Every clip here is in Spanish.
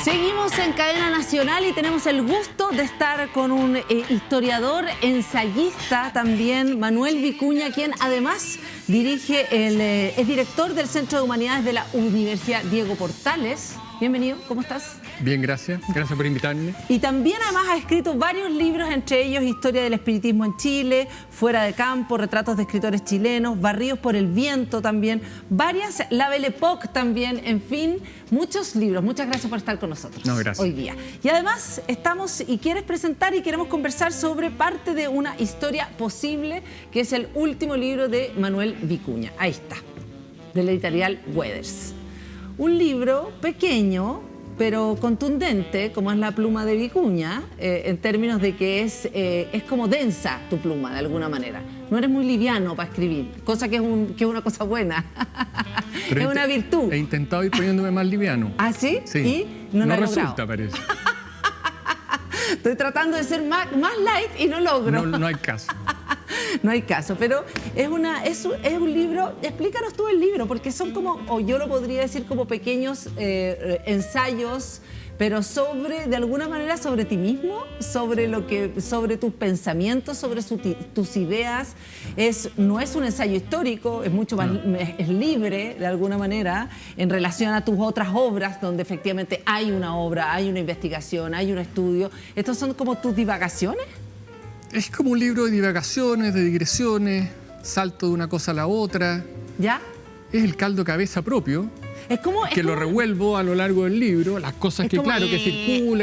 Seguimos en Cadena Nacional y tenemos el gusto de estar con un historiador, ensayista también, Manuel Vicuña, quien además es director del Centro de Humanidades de la Universidad Diego Portales. Bienvenido, ¿cómo estás? Bien, gracias. Gracias por invitarme. Y también además ha escrito varios libros, entre ellos Historia del Espiritismo en Chile, Fuera de Campo, Retratos de Escritores Chilenos, Barridos por el Viento también, varias, La Belle Époque también, en fin, muchos libros. Muchas gracias por estar con nosotros hoy día. Y además estamos y quieres presentar y queremos conversar sobre parte de una historia posible, que es el último libro de Manuel Vicuña. Ahí está, de la editorial Weders. Un libro pequeño, pero contundente, como es la pluma de Vicuña, en términos de que es como densa tu pluma, de alguna manera. No eres muy liviano para escribir, cosa que es una cosa buena. Es una virtud. He intentado ir poniéndome más liviano. ¿Ah, sí? Sí. ¿Y no lo he resulta, logrado? parece. Estoy tratando de ser más light y no logro. No hay caso. No hay caso, pero es un libro. Explícanos tú el libro, porque son como, o yo lo podría decir como pequeños ensayos, pero de alguna manera sobre ti mismo, sobre tus pensamientos, sobre tus ideas. No es un ensayo histórico, es mucho más, es libre de alguna manera en relación a tus otras obras, donde efectivamente hay una obra, hay una investigación, hay un estudio. ¿Estos son como tus divagaciones? Es como un libro de divagaciones, de digresiones, salto de una cosa a la otra. ¿Ya? Es el caldo cabeza propio. Lo revuelvo a lo largo del libro, las cosas que circulan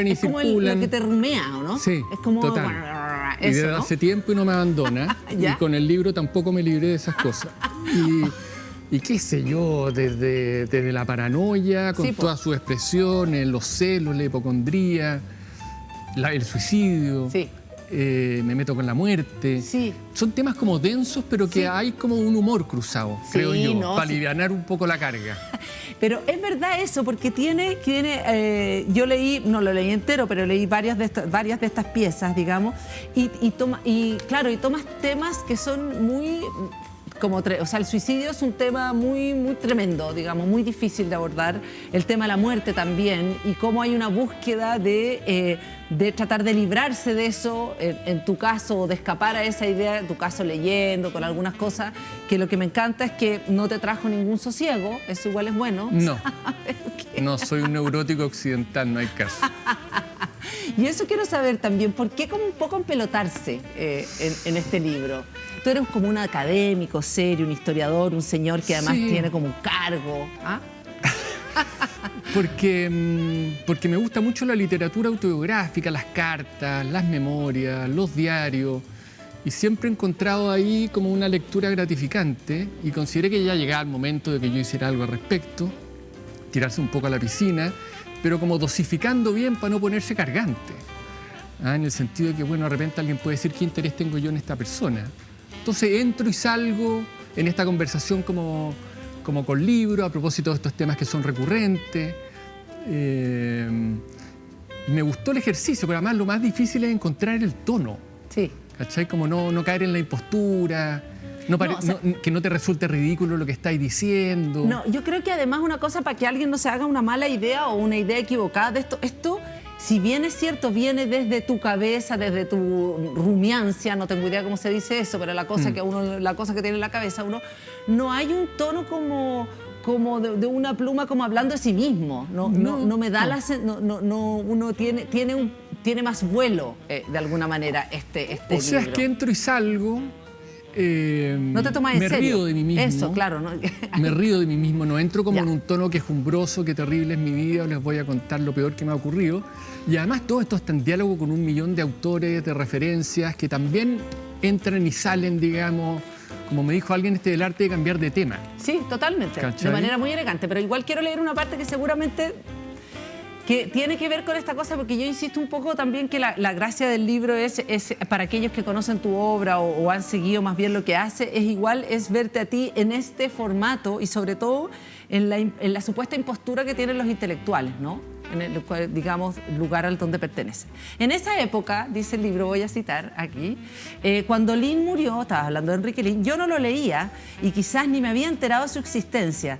y circulan. Es como lo que te rumea, ¿o no? Sí, es como, total. Eso, y desde ¿no? hace tiempo y no me abandona. Y con el libro tampoco me libré de esas cosas. Y qué sé yo, desde la paranoia, con todas sus expresiones, los celos, la hipocondría, el suicidio. Sí. Me meto con la muerte. Sí. Son temas como densos, pero que hay como un humor cruzado, creo yo, para alivianar un poco la carga. Pero es verdad eso, porque yo leí, no lo leí entero, pero leí varias de estas piezas, digamos, y tomas temas que son muy... o sea, el suicidio es un tema muy, muy tremendo, digamos, muy difícil de abordar. El tema de la muerte también, y cómo hay una búsqueda de tratar de librarse de eso, en tu caso, o de escapar a esa idea, en tu caso leyendo, con algunas cosas, que lo que me encanta es que no te trajo ningún sosiego, eso igual es bueno. No, no soy un neurótico occidental, no hay caso. Y eso quiero saber también, ¿por qué como un poco empelotarse en este libro? Tú eres como un académico serio, un historiador, un señor que además tiene como un cargo. ¿Ah? Porque me gusta mucho la literatura autobiográfica, las cartas, las memorias, los diarios. Y siempre he encontrado ahí como una lectura gratificante y consideré que ya llegaba el momento de que yo hiciera algo al respecto, tirarse un poco a la piscina, pero como dosificando bien para no ponerse cargante. En el sentido de que, bueno, de repente alguien puede decir qué interés tengo yo en esta persona. Entonces entro y salgo en esta conversación como con libros, a propósito de estos temas que son recurrentes. Me gustó el ejercicio, pero además lo más difícil es encontrar el tono. Sí. ¿Cachai? Como no caer en la impostura, que no te resulte ridículo lo que estáis diciendo. No, yo creo que además una cosa para que alguien no se haga una mala idea o una idea equivocada de esto, si bien es cierto, viene desde tu cabeza, desde tu rumiancia, no tengo idea cómo se dice eso, pero la cosa que tiene en la cabeza uno, no hay un tono como de una pluma como hablando de sí mismo. No me da uno tiene más vuelo de alguna manera este libro. O sea, es que entro y salgo. No te tomas en serio. Me río de mí mismo. Eso, claro. ¿No? Me río de mí mismo, no entro como en un tono quejumbroso, que terrible es mi vida, les voy a contar lo peor que me ha ocurrido. Y además todo esto está en diálogo con 1 millón de autores, de referencias, que también entran y salen, digamos, como me dijo alguien, del arte de cambiar de tema. Sí, totalmente, ¿cachai? de manera muy elegante, pero igual quiero leer una parte que seguramente... que tiene que ver con esta cosa, porque yo insisto un poco también que la gracia del libro es para aquellos que conocen tu obra o han seguido más bien lo que hace, es verte a ti en este formato y sobre todo en la supuesta impostura que tienen los intelectuales, ¿no? en el cual, digamos, lugar al donde pertenece. En esa época, dice el libro, voy a citar aquí, cuando Lynn murió, estaba hablando de Enrique Lihn, yo no lo leía y quizás ni me había enterado de su existencia,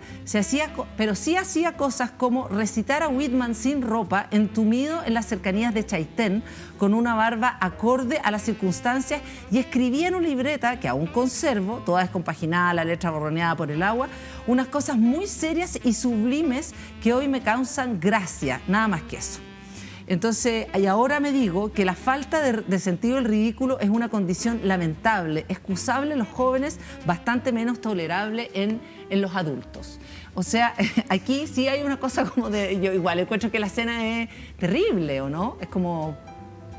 pero sí hacía cosas como recitar a Whitman sin ropa, entumido en las cercanías de Chaitén, con una barba acorde a las circunstancias, y escribía en una libreta que aún conservo, toda descompaginada, la letra borroneada por el agua, unas cosas muy serias y sublimes que hoy me causan gracia, nada más que eso. Entonces, y ahora me digo que la falta de sentido del ridículo es una condición lamentable, excusable en los jóvenes, bastante menos tolerable en los adultos. O sea, aquí sí hay una cosa como de... Yo igual encuentro que la escena es terrible, ¿o no? Es como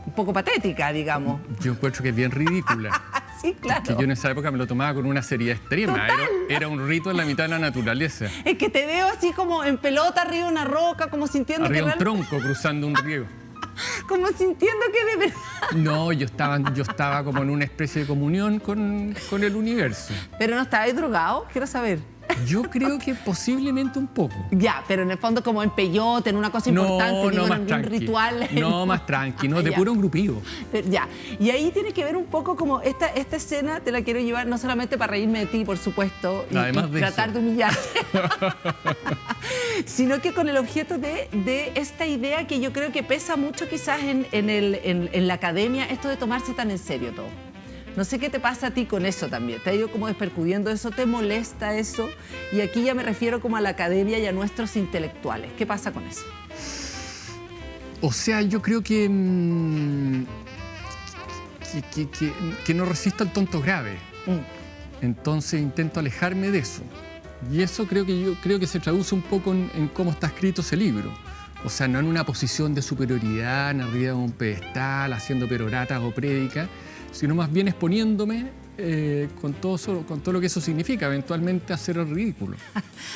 un poco patética, digamos. Yo encuentro que es bien ridícula. Sí, claro. Que yo en esa época me lo tomaba con una seriedad extrema. Era un rito en la mitad de la naturaleza. Es que te veo así como en pelota arriba de una roca, como sintiendo arriba que... un tronco cruzando un río. Como sintiendo que de verdad... No, yo estaba como en una especie de comunión con el universo. ¿Pero no estabas drogado? Quiero saber. Yo creo que posiblemente un poco. Ya, pero en el fondo como en peyote, en una cosa importante, digo, en algún ritual. No, más tranqui, no, de puro grupío. Ya, y ahí tiene que ver un poco como esta escena te la quiero llevar no solamente para reírme de ti, por supuesto, y tratar de humillarte, sino que con el objeto de esta idea que yo creo que pesa mucho quizás en la academia, esto de tomarse tan en serio todo. No sé qué te pasa a ti con eso también. ¿Te ha ido como despercudiendo eso? ¿Te molesta eso? Y aquí ya me refiero como a la academia y a nuestros intelectuales. ¿Qué pasa con eso? O sea, yo creo que no resisto al tonto grave. Entonces intento alejarme de eso. Y eso creo que se traduce un poco en cómo está escrito ese libro. O sea, no en una posición de superioridad, arriba de un pedestal, haciendo peroratas o prédicas, sino más bien exponiéndome con todo lo que eso significa, eventualmente hacer el ridículo.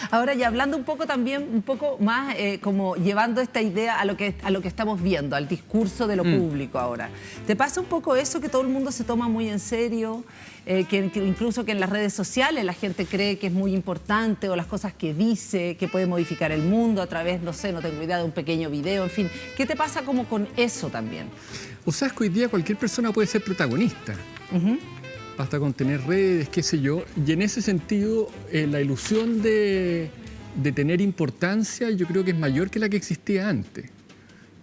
Ahora, ya hablando un poco también, un poco más como llevando esta idea a lo que estamos viendo, al discurso de lo público ahora. ¿Te pasa un poco eso, que todo el mundo se toma muy en serio, que incluso que en las redes sociales la gente cree que es muy importante, o las cosas que dice, que puede modificar el mundo a través, no sé, no tengo idea, de un pequeño video, en fin? ¿Qué te pasa como con eso también? O sea, es que hoy día cualquier persona puede ser protagonista. Basta con tener redes, qué sé yo. Y en ese sentido, la ilusión de tener importancia yo creo que es mayor que la que existía antes.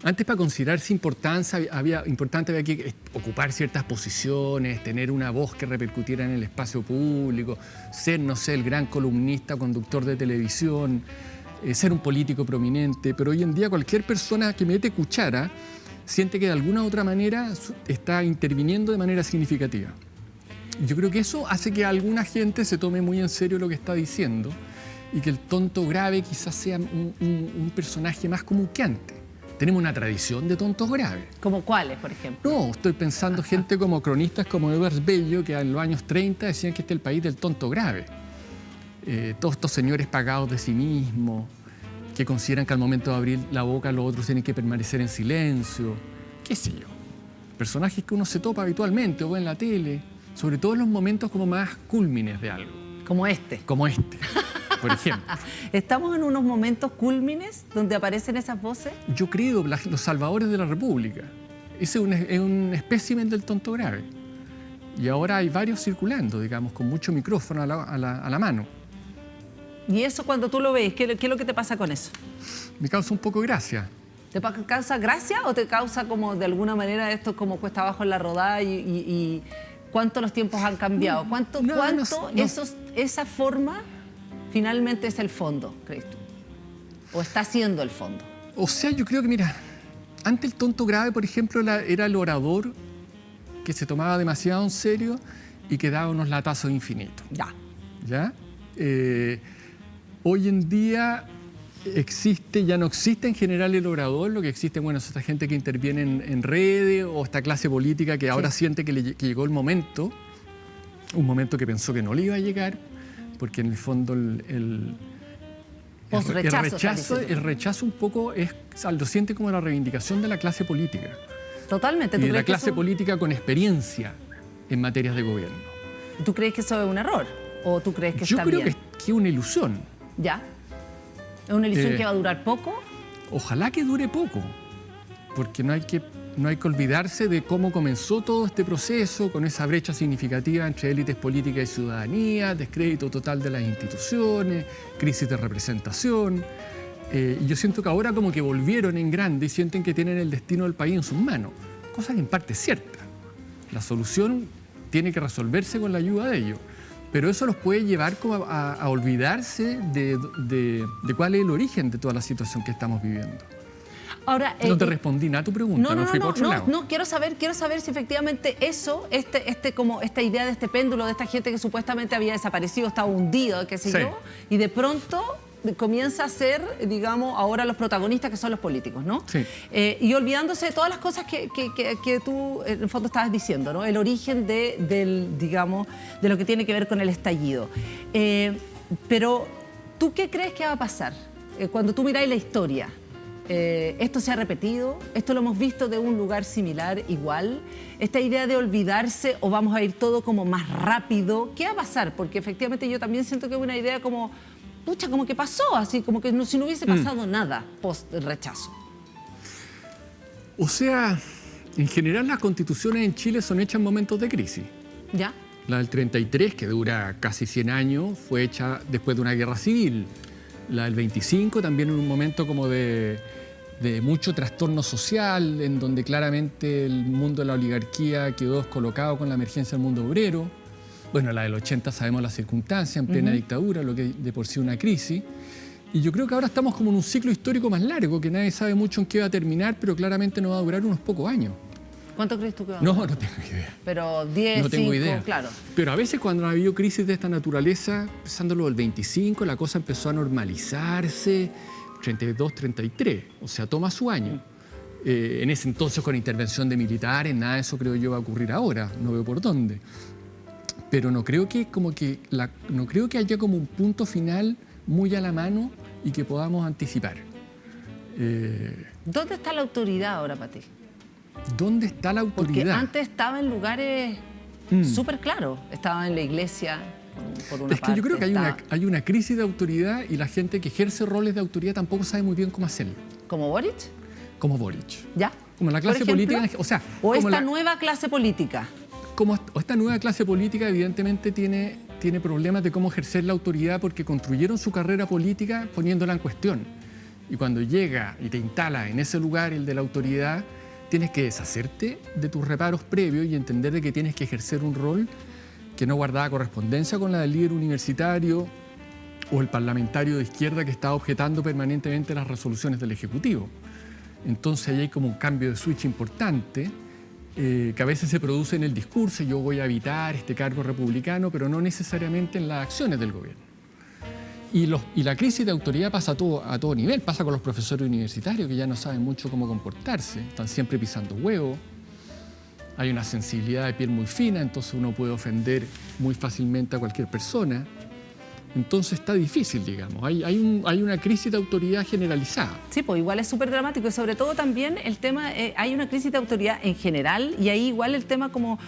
Antes, para considerarse importante había que ocupar ciertas posiciones, tener una voz que repercutiera en el espacio público, ser, no sé, el gran columnista, conductor de televisión, ser un político prominente. Pero hoy en día cualquier persona que mete cuchara siente que de alguna u otra manera está interviniendo de manera significativa. Yo creo que eso hace que alguna gente se tome muy en serio lo que está diciendo y que el tonto grave quizás sea un personaje más común que antes. Tenemos una tradición de tontos graves. ¿Como cuáles, por ejemplo? No, estoy pensando gente como cronistas como Edward Bello, que en los años 30 decían que este es el país del tonto grave. Todos estos señores pagados de sí mismos, que consideran que al momento de abrir la boca los otros tienen que permanecer en silencio, qué sé yo. Personajes que uno se topa habitualmente o ve en la tele, sobre todo en los momentos como más cúlmines de algo. Como este. Como este, por ejemplo. ¿Estamos en unos momentos cúlmines donde aparecen esas voces? Yo creo, los salvadores de la República. Ese es un espécimen del tonto grave. Y ahora hay varios circulando, digamos, con mucho micrófono a la mano. ¿Y eso cuando tú lo ves, qué es lo que te pasa con eso? Me causa un poco de gracia. ¿Te causa gracia o te causa como de alguna manera esto como cuesta abajo en la rodada y cuánto los tiempos han cambiado? ¿Cuánto esa forma finalmente es el fondo, crees tú? ¿O está siendo el fondo? O sea, yo creo que, mira, antes el tonto grave, por ejemplo, era el orador que se tomaba demasiado en serio y que daba unos latazos infinitos. ¿Ya? Hoy en día ya no existe en general el orador, lo que existe, bueno, es esta gente que interviene en redes o esta clase política que ahora siente que llegó el momento, un momento que pensó que no le iba a llegar, porque en el fondo el rechazo un poco lo siente como la reivindicación de la clase política. Totalmente. Y de la clase política con experiencia en materias de gobierno. ¿Tú crees que eso es un error? ¿O tú crees que está bien? Yo creo que es una ilusión. ¿Ya? ¿Es una ilusión que va a durar poco? ojalá que dure poco, porque no hay que olvidarse de cómo comenzó todo este proceso, con esa brecha significativa entre élites políticas y ciudadanía, descrédito total de las instituciones, crisis de representación. Y yo siento que ahora como que volvieron en grande y sienten que tienen el destino del país en sus manos, cosa que en parte es cierta. La solución tiene que resolverse con la ayuda de ellos, pero eso los puede llevar como a olvidarse de cuál es el origen de toda la situación que estamos viviendo. Ahora, no te respondí nada a tu pregunta, no fui por otro lado. No, quiero saber si efectivamente eso, como esta idea de este péndulo, de esta gente que supuestamente había desaparecido, estaba hundido, qué sé yo, y de pronto comienza a ser, digamos, ahora los protagonistas que son los políticos, ¿no? Sí. Y olvidándose de todas las cosas que tú, en el fondo, estabas diciendo, ¿no? El origen digamos, de lo que tiene que ver con el estallido. Pero, ¿tú qué crees que va a pasar cuando tú miráis la historia? ¿Esto se ha repetido? ¿Esto lo hemos visto de un lugar similar, igual? ¿Esta idea de olvidarse o vamos a ir todo como más rápido? ¿Qué va a pasar? Porque efectivamente yo también siento que es una idea como, pucha, como que pasó, así como que si no hubiese pasado nada post-rechazo. O sea, en general las constituciones en Chile son hechas en momentos de crisis. ¿Ya? La del 33, que dura casi 100 años, fue hecha después de una guerra civil. La del 25 también en un momento como de mucho trastorno social, en donde claramente el mundo de la oligarquía quedó descolocado con la emergencia del mundo obrero. Bueno, la del 80 sabemos las circunstancias, en plena dictadura, lo que de por sí una crisis. Y yo creo que ahora estamos como en un ciclo histórico más largo, que nadie sabe mucho en qué va a terminar, pero claramente no va a durar unos pocos años. ¿Cuánto crees tú que va a durar? No tengo idea. Pero 10, no tengo 5, idea. Claro. Pero a veces cuando ha habido crisis de esta naturaleza, empezándolo del 25, la cosa empezó a normalizarse, 32, 33, o sea, toma su año. En ese entonces con intervención de militares, nada de eso creo yo va a ocurrir ahora, no veo por dónde. Pero no creo que haya como un punto final muy a la mano y que podamos anticipar. ¿Dónde está la autoridad ahora para ti? ¿Dónde está la autoridad? Porque antes estaba en lugares súper claros. Estaba en la iglesia, por una parte. Es que yo creo que hay una crisis de autoridad y la gente que ejerce roles de autoridad tampoco sabe muy bien cómo hacerlo. ¿Como Boric? Como Boric. ¿Ya? Como la clase política. O sea, ¿O esta nueva clase política? Esta nueva clase política evidentemente tiene problemas de cómo ejercer la autoridad porque construyeron su carrera política poniéndola en cuestión. Y cuando llega y te instala en ese lugar, el de la autoridad, tienes que deshacerte de tus reparos previos y entender de que tienes que ejercer un rol que no guardaba correspondencia con la del líder universitario o el parlamentario de izquierda que está objetando permanentemente las resoluciones del Ejecutivo. Entonces ahí hay como un cambio de switch importante que a veces se produce en el discurso: yo voy a evitar este cargo republicano, pero no necesariamente en las acciones del gobierno. Y la crisis de autoridad pasa a todo nivel, pasa con los profesores universitarios que ya no saben mucho cómo comportarse, están siempre pisando huevos, hay una sensibilidad de piel muy fina, entonces uno puede ofender muy fácilmente a cualquier persona. Entonces está difícil, digamos, hay una crisis de autoridad generalizada. Sí, pues igual es súper dramático y sobre todo también el tema, hay una crisis de autoridad en general y ahí igual el tema, como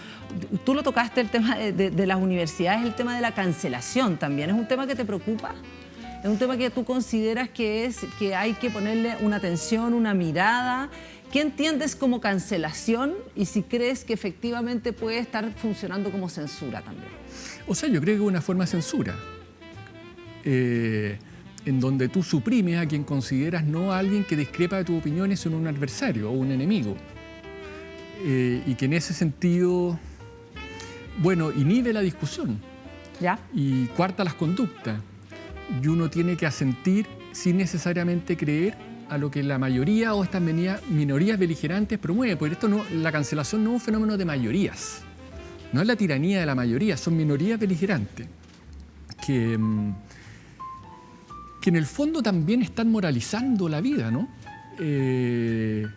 tú lo tocaste, el tema de las universidades, el tema de la cancelación también, ¿es un tema que te preocupa? ¿Es un tema que tú consideras que hay que ponerle una atención, una mirada? ¿Qué entiendes como cancelación y si crees que efectivamente puede estar funcionando como censura también? O sea, yo creo que es una forma de censura. En donde tú suprimes a quien consideras no a alguien que discrepa de tus opiniones, sino un adversario o un enemigo. Y que en ese sentido, bueno, inhibe la discusión. ¿Ya? Y coarta las conductas. Y uno tiene que asentir sin necesariamente creer a lo que la mayoría o estas minorías beligerantes promueven. Porque la cancelación no es un fenómeno de mayorías. No es la tiranía de la mayoría, son minorías beligerantes. Que en el fondo también están moralizando la vida, ¿no?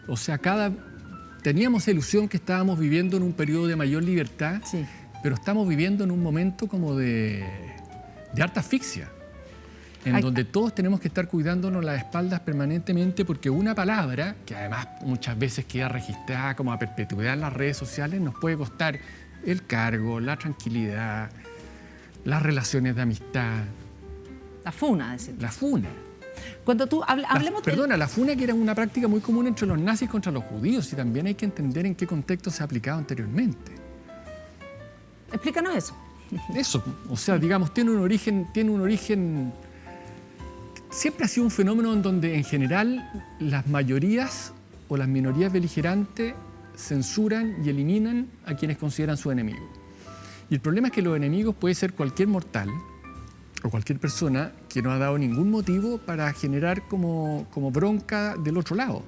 O sea, teníamos la ilusión que estábamos viviendo en un periodo de mayor libertad, sí, pero estamos viviendo en un momento como de harta asfixia, donde todos tenemos que estar cuidándonos las espaldas permanentemente porque una palabra, que además muchas veces queda registrada como a perpetuidad en las redes sociales, nos puede costar el cargo, la tranquilidad, las relaciones de amistad. La funa, decir. La funa. Cuando tú hablemos Perdona, la funa que era una práctica muy común entre los nazis contra los judíos, y también hay que entender en qué contexto se ha aplicado anteriormente. Explícanos eso. Eso, o sea, digamos, tiene un origen, siempre ha sido un fenómeno en donde en general las mayorías o las minorías beligerantes censuran y eliminan a quienes consideran su enemigo. Y el problema es que los enemigos puede ser cualquier mortal o cualquier persona que no ha dado ningún motivo para generar como bronca del otro lado.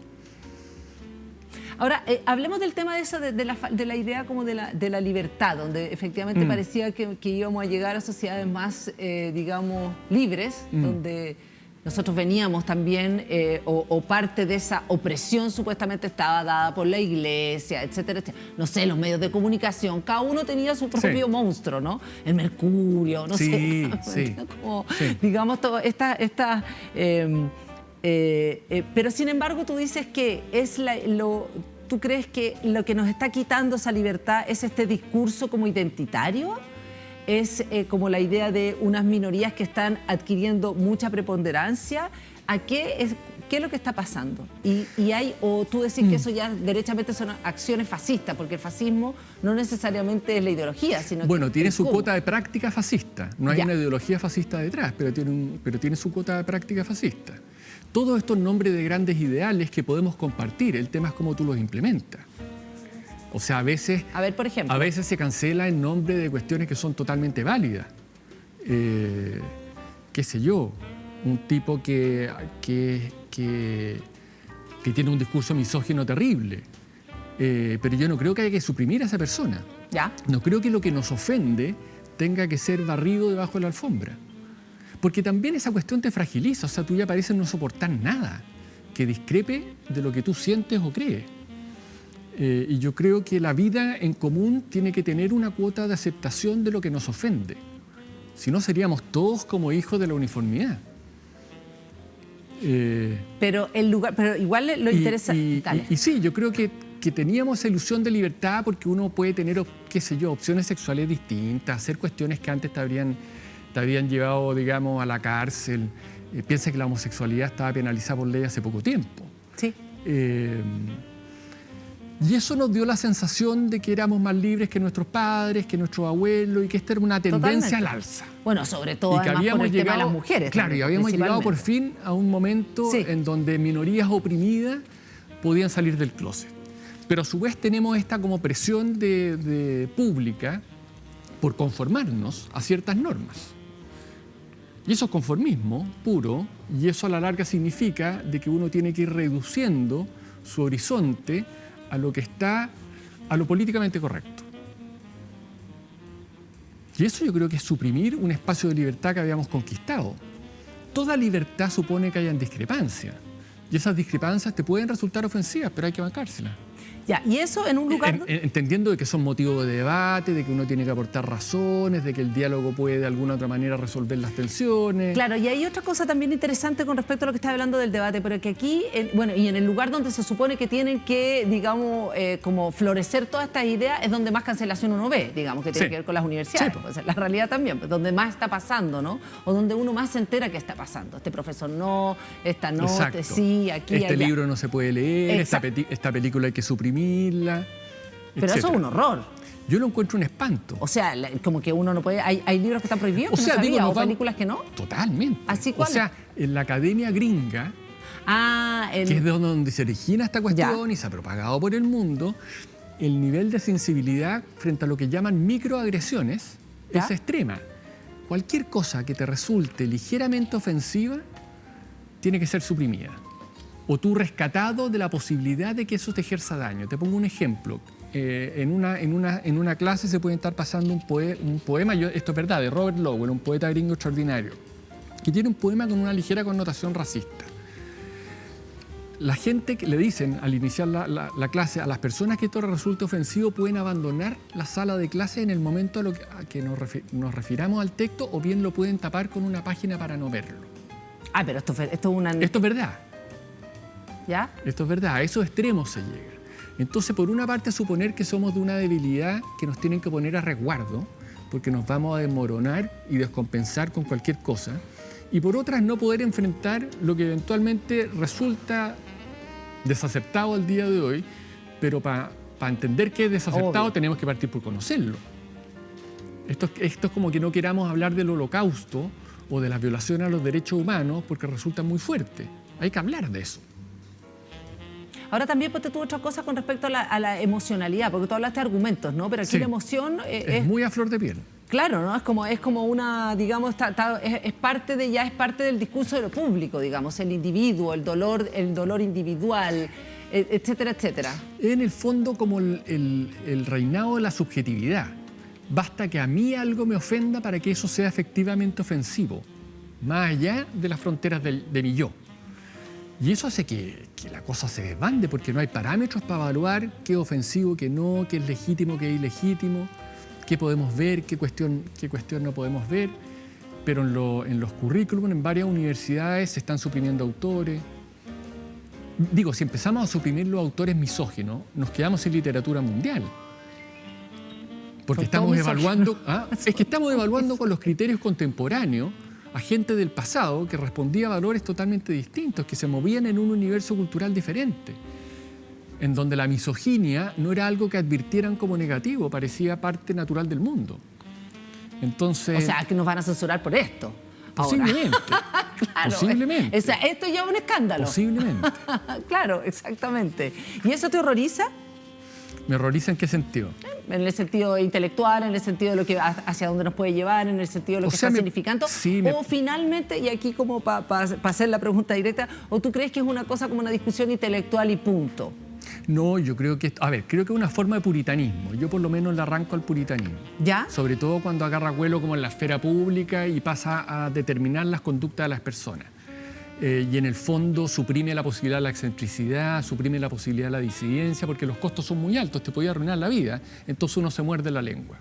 Ahora, hablemos del tema de eso, de la idea como de la libertad, donde efectivamente parecía que íbamos a llegar a sociedades más, digamos, libres, donde nosotros veníamos también, o parte de esa opresión supuestamente estaba dada por la iglesia, etcétera, etcétera. No sé, los medios de comunicación, cada uno tenía su propio monstruo, ¿no? El Mercurio, no sé. Como, digamos, todo pero sin embargo tú dices que ¿tú crees que lo que nos está quitando esa libertad es este discurso como identitario? ¿Es como la idea de unas minorías que están adquiriendo mucha preponderancia? ¿Qué es lo que está pasando? O tú decís que eso ya derechamente son acciones fascistas, porque el fascismo no necesariamente es la ideología, sino bueno, que tiene su cuota de práctica fascista. No hay una ideología fascista detrás, pero tiene su cuota de práctica fascista. Todos estos nombres de grandes ideales que podemos compartir, el tema es cómo tú los implementas. O sea, a veces, por ejemplo, a veces se cancela en nombre de cuestiones que son totalmente válidas. Qué sé yo, un tipo que tiene un discurso misógino terrible. Pero yo no creo que haya que suprimir a esa persona. ¿Ya? No creo que lo que nos ofende tenga que ser barrido debajo de la alfombra. Porque también esa cuestión te fragiliza, o sea, tú ya pareces no soportar nada que discrepe de lo que tú sientes o crees. Y yo creo que la vida en común tiene que tener una cuota de aceptación de lo que nos ofende. Si no, seríamos todos como hijos de la uniformidad. Pero igual lo interesante... Y sí, yo creo que teníamos esa ilusión de libertad porque uno puede tener, qué sé yo, opciones sexuales distintas, hacer cuestiones que antes te habrían llevado, digamos, a la cárcel. Piensa que la homosexualidad estaba penalizada por ley hace poco tiempo. Sí. Y eso nos dio la sensación de que éramos más libres que nuestros padres, que nuestros abuelos, y que esta era una tendencia al alza. Bueno, sobre todo además por el tema de las mujeres. Claro, y habíamos llegado por fin a un momento en donde minorías oprimidas podían salir del closet. Pero a su vez tenemos esta como presión pública por conformarnos a ciertas normas. Y eso es conformismo puro, y eso a la larga significa de que uno tiene que ir reduciendo su horizonte a lo políticamente correcto. Y eso yo creo que es suprimir un espacio de libertad que habíamos conquistado. Toda libertad supone que hayan discrepancias, y esas discrepancias te pueden resultar ofensivas, pero hay que bancárselas. Ya, y eso en un lugar... Entendiendo de que son motivos de debate, de que uno tiene que aportar razones, de que el diálogo puede de alguna otra manera resolver las tensiones. Claro, y hay otra cosa también interesante con respecto a lo que estás hablando del debate, pero que aquí, y en el lugar donde se supone que tienen que, digamos, como florecer todas estas ideas, es donde más cancelación uno ve, digamos, que tiene que ver con las universidades. Sí. Pues, la realidad también, pues, donde más está pasando, ¿no? O donde uno más se entera que está pasando. Este profesor no, esta no, Exacto. sí, aquí, este allá. libro no se puede leer, esta película hay que suprimirla. Pero eso es un horror. Yo lo encuentro un espanto. O sea, como que uno no puede... Hay libros que están prohibidos, o sea, no sabía, o películas que no. Totalmente. ¿Así cuál? O sea, en la academia gringa, que es de donde se origina esta cuestión y se ha propagado por el mundo, el nivel de sensibilidad frente a lo que llaman microagresiones es extrema. Cualquier cosa que te resulte ligeramente ofensiva tiene que ser suprimida. O tú rescatado de la posibilidad de que eso te ejerza daño. Te pongo un ejemplo. En una clase se puede estar pasando un poema, esto es verdad, de Robert Lowell, un poeta gringo extraordinario, que tiene un poema con una ligera connotación racista. La gente que le dicen al iniciar la clase, a las personas que esto resulte ofensivo pueden abandonar la sala de clase en el momento a que nos refiramos al texto, o bien lo pueden tapar con una página para no verlo. Pero esto es verdad. ¿Ya? Esto es verdad, a esos extremos se llega. Entonces, por una parte, suponer que somos de una debilidad que nos tienen que poner a resguardo, porque nos vamos a desmoronar y descompensar con cualquier cosa. y por otras no poder enfrentar lo que eventualmente resulta desacertado al día de hoy, pero para entender que es desacertado tenemos que partir por conocerlo. Esto es como que no queramos hablar del Holocausto o de las violaciones a los derechos humanos porque resulta muy fuerte. Hay que hablar de eso. Ahora también ponte tú otra cosa con respecto a la emocionalidad, porque tú hablaste de argumentos, ¿no? Pero aquí sí, la emoción es muy a flor de piel. Claro, ¿no? Es como una, digamos, es parte del discurso de lo público, digamos, el individuo, el dolor individual, etcétera, etcétera. En el fondo como el reinado de la subjetividad. Basta que a mí algo me ofenda para que eso sea efectivamente ofensivo, más allá de las fronteras de mi yo. Y eso hace que la cosa se desbande porque no hay parámetros para evaluar qué es ofensivo, qué no, qué es legítimo, qué es ilegítimo, qué podemos ver, qué cuestión no podemos ver. Pero en los currículums, en varias universidades se están suprimiendo autores. Digo, si empezamos a suprimir los autores misóginos, nos quedamos sin literatura mundial. Porque estamos evaluando, es que estamos evaluando con los criterios contemporáneos a gente del pasado que respondía a valores totalmente distintos, que se movían en un universo cultural diferente, en donde la misoginia no era algo que advirtieran como negativo, parecía parte natural del mundo. Entonces, o sea, que nos van a censurar por esto. Posiblemente. Claro, posiblemente. O sea, esto ya es un escándalo. Posiblemente. Claro, exactamente. ¿Y eso te horroriza? ¿Me horroriza en qué sentido? En el sentido intelectual, en el sentido de lo que hacia dónde nos puede llevar, en el sentido de lo que está significando. O finalmente, y aquí como para hacer la pregunta directa, ¿o tú crees que es una cosa como una discusión intelectual y punto? No, yo creo que, creo que es una forma de puritanismo. Yo por lo menos le arranco al puritanismo. ¿Ya? Sobre todo cuando agarra vuelo como en la esfera pública y pasa a determinar las conductas de las personas. Y en el fondo suprime la posibilidad de la excentricidad, suprime la posibilidad de la disidencia, porque los costos son muy altos, te podía arruinar la vida, entonces uno se muerde la lengua.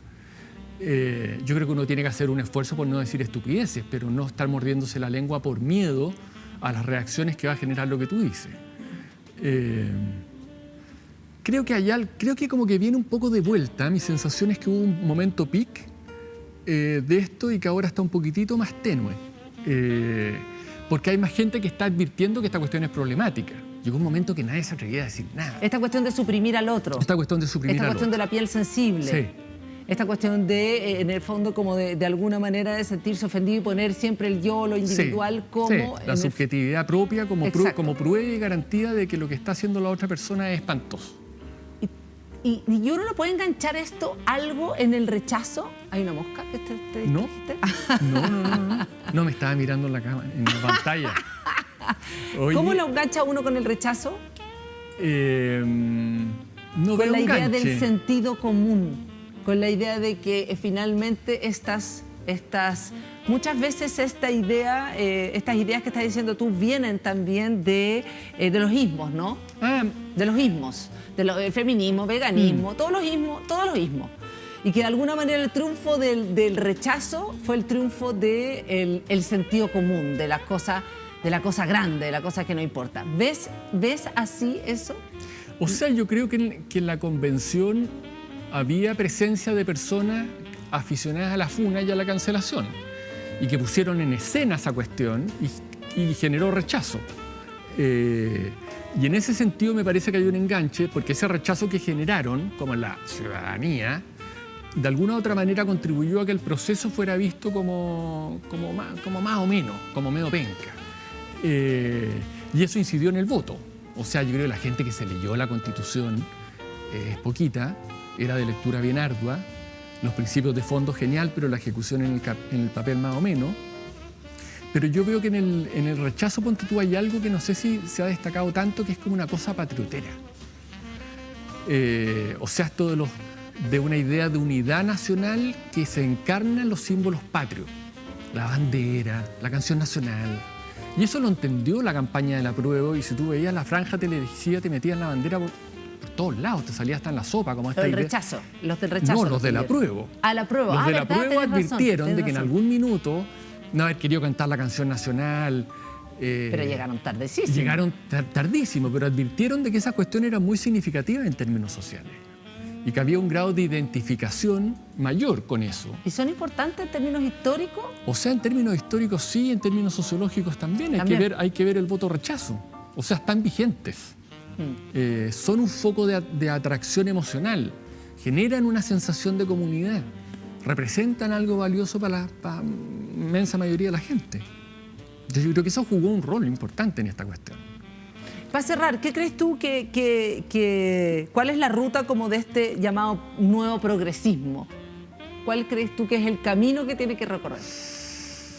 Yo creo que uno tiene que hacer un esfuerzo por no decir estupideces, pero no estar mordiéndose la lengua por miedo a las reacciones que va a generar lo que tú dices. Creo que como que viene un poco de vuelta. Mi sensación es que hubo un momento peak de esto y que ahora está un poquitito más tenue. Porque hay más gente que está advirtiendo que esta cuestión es problemática. Llegó un momento que nadie se atrevía a decir nada. Esta cuestión de suprimir al otro. Esta cuestión de suprimir al otro. Esta cuestión de la piel sensible. Sí. Esta cuestión de, en el fondo, como de alguna manera de sentirse ofendido y poner siempre el yo, lo individual, como... Sí, la subjetividad propia como prueba y garantía de que lo que está haciendo la otra persona es espantoso. ¿Y uno no puede enganchar esto algo en el rechazo? ¿Hay una mosca que te dijiste? No. No, me estaba mirando en la cama, en la pantalla. Oye, ¿cómo lo engancha uno con el rechazo? No con veo la idea enganche. del sentido común, con la idea de que finalmente muchas veces estas ideas que estás diciendo tú vienen también de los ismos, ¿no? De los ismos, del feminismo, veganismo, todos los ismos. Y que de alguna manera el triunfo del rechazo fue el triunfo del sentido común, de la cosa grande, de la cosa que no importa. ¿Ves así eso? O sea, yo creo que en la convención había presencia de personas aficionadas a la funa y a la cancelación y que pusieron en escena esa cuestión y generó rechazo. Y en ese sentido me parece que hay un enganche porque ese rechazo que generaron, como la ciudadanía, de alguna u otra manera contribuyó a que el proceso fuera visto como más o menos, como medio penca. Y eso incidió en el voto. O sea, yo creo que la gente que se leyó la Constitución es poquita, era de lectura bien ardua, los principios de fondo genial, pero la ejecución en el papel más o menos. Pero yo veo que en el rechazo, ponte tú, hay algo que no sé si se ha destacado tanto, que es como una cosa patriotera. O sea, esto de una idea de unidad nacional que se encarna en los símbolos patrios. La bandera, la canción nacional. Y eso lo entendió la campaña del apruebo, y si tú veías la franja televisiva, te metían la bandera por todos lados, te salía hasta en la sopa, como esta idea. Rechazo, los del rechazo. No, los del apruebo. Al apruebo. Los del apruebo advirtieron de que en algún minuto no haber querido cantar la canción nacional. Pero llegaron tardísimo. Llegaron tardísimo, pero advirtieron de que esa cuestión era muy significativa en términos sociales. y que había un grado de identificación mayor con eso. ¿Y son importantes en términos históricos? O sea, en términos históricos sí, en términos sociológicos también. Hay que ver el voto rechazo. O sea, están vigentes. Son un foco de atracción emocional. Generan una sensación de comunidad. Representan algo valioso para la inmensa mayoría de la gente. Yo creo que eso jugó un rol importante en esta cuestión. Para cerrar, ¿qué crees tú cuál es la ruta como de este llamado nuevo progresismo? ¿Cuál crees tú que es el camino que tiene que recorrer?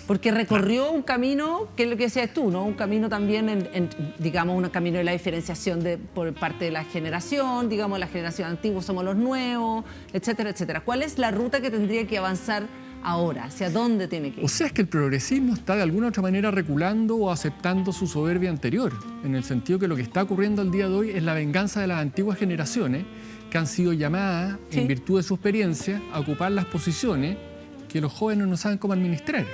Porque recorrió un camino, que es lo que decías tú, ¿no? Un camino también, digamos, un camino de la diferenciación por parte de la generación, digamos, la generación antigua somos los nuevos, etcétera, etcétera. ¿Cuál es la ruta que tendría que avanzar ahora? ¿Hacia dónde tiene que ir? O sea, es que el progresismo está de alguna u otra manera reculando o aceptando su soberbia anterior, en el sentido que lo que está ocurriendo al día de hoy es la venganza de las antiguas generaciones que han sido llamadas, en virtud de su experiencia, a ocupar las posiciones que los jóvenes no saben cómo administrar.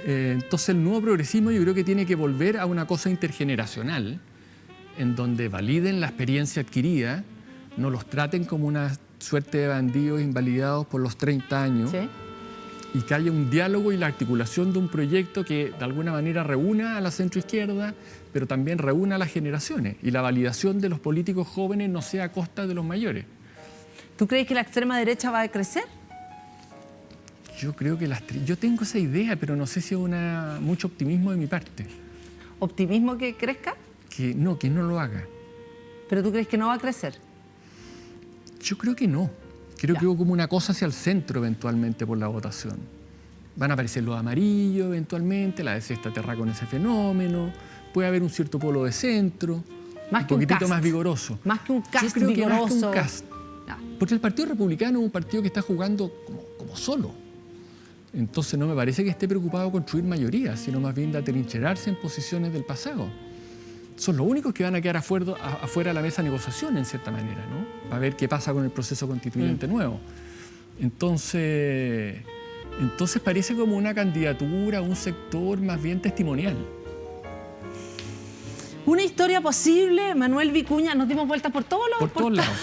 Entonces el nuevo progresismo yo creo que tiene que volver a una cosa intergeneracional, en donde validen la experiencia adquirida, no los traten como una suerte de bandidos invalidados por los 30 años, y que haya un diálogo y la articulación de un proyecto que de alguna manera reúna a la centroizquierda, pero también reúna a las generaciones, y la validación de los políticos jóvenes no sea a costa de los mayores. ¿Tú crees que la extrema derecha va a crecer? Yo creo que yo tengo esa idea, pero no sé si es mucho optimismo de mi parte. ¿Optimismo que crezca? Que no lo haga. ¿Pero tú crees que no va a crecer? Yo creo que no. Creo que hubo como una cosa hacia el centro eventualmente por la votación. Van a aparecer los amarillos eventualmente, la sexta terra con ese fenómeno, puede haber un cierto polo de centro, un poquitito más vigoroso. Más que un cast Yo creo vigoroso. que más que un cast. Porque el Partido Republicano es un partido que está jugando como solo. Entonces no me parece que esté preocupado por construir mayorías, sino más bien de atrincherarse en posiciones del pasado. Son los únicos que van a quedar afuera de la mesa de negociación, en cierta manera, ¿no? Para ver qué pasa con el proceso constituyente nuevo. Entonces parece como una candidatura, un sector más bien testimonial. Una historia posible, Manuel Vicuña. Nos dimos vueltas por todos lados. Por todos lados.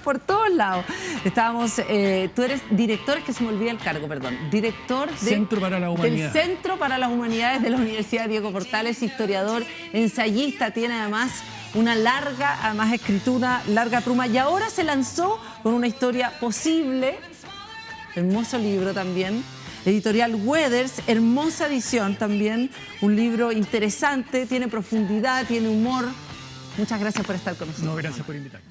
Por todos lados. Estábamos, tú eres director, es que se me olvida el cargo, perdón. Director Centro para la Humanidad. del Centro para las Humanidades de la Universidad Diego Portales, historiador, ensayista, tiene además una larga, escritura, larga pluma, y ahora se lanzó con una historia posible, hermoso libro también, editorial Weathers, hermosa edición también, un libro interesante, tiene profundidad, tiene humor. Muchas gracias por estar con nosotros. No, gracias por invitarme.